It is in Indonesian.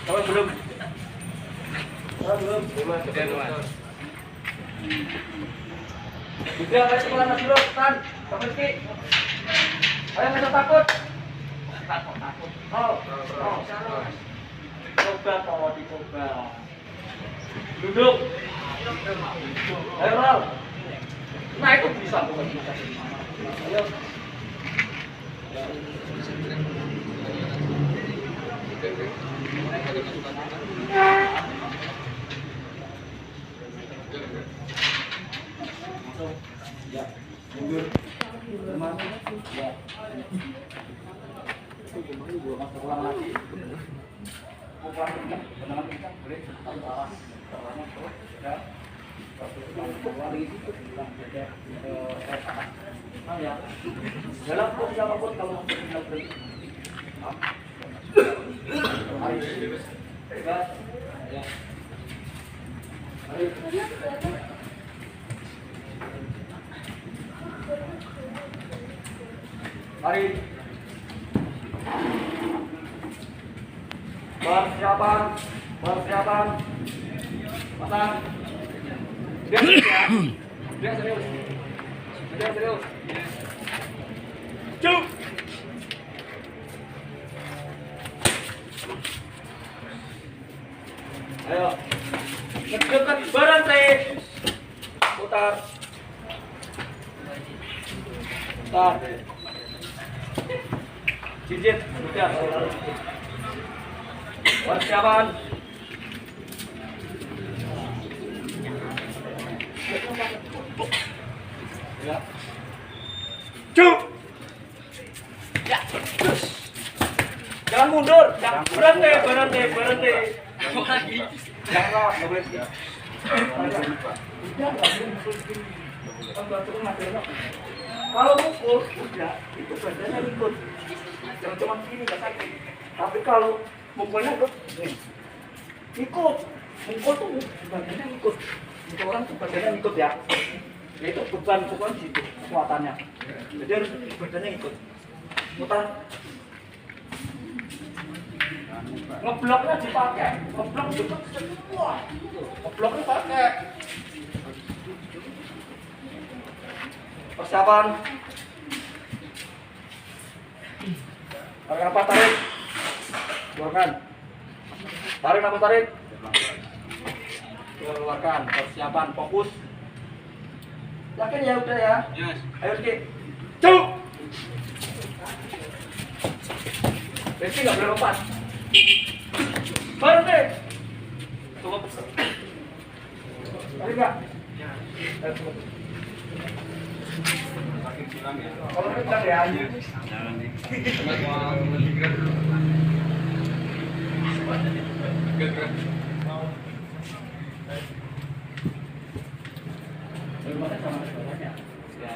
Kalau belum. Udah, ayo sekolah mas dulu, Tan. Pak Rizky. Ayo nggak usah takut. Takut. Oh. Coba kalau dicoba. Duduk. Ayo, Ral. Nah, itu bisa bukan bisa. Ayo. Ya, mundur. Ya. Masuk ulang lagi. Pukulan kencang, tendangan kencang, boleh. Tarik arah, arahnya terus. Ya. Ya. Dalam posisi apapun kalau tidak berhenti. Ya. Mari. Persiapan. Pasang. Dia serius. Cuk. Ayo. Dekat berhenti. Putar. Cincin, sudah. Persiapan. Ya. Cuk. Ya. Jangan mundur. Berhenti. Jangan, nggak boleh. Kalau mukul, udah, itu badannya ikut. Jangan cuma begini, nggak sakit. Tapi kalau mukulnya ikut. Mukul tuh badannya ikut. Mukul orang tuh badannya ikut ya. Itu beban pukulan situ, kekuatannya. Jadi harus badannya ikut. Mutar. Ngebloknya dipakai. Ngeblok juga. Wah, ngebloknya pakai. Persiapan. Tarik nafas, tarik. Keluarkan. Tarik nafas, tarik. Keluarkan. Persiapan, fokus. Yakin ya udah ya? Yes. Ayo Rizky. Cuk. Rizky nggak boleh lompat. Berhenti. Cukup. Tarik nggak? Ya. Kalau kencang ya. Jangan nih. Terima kasih sama semuanya. Ya,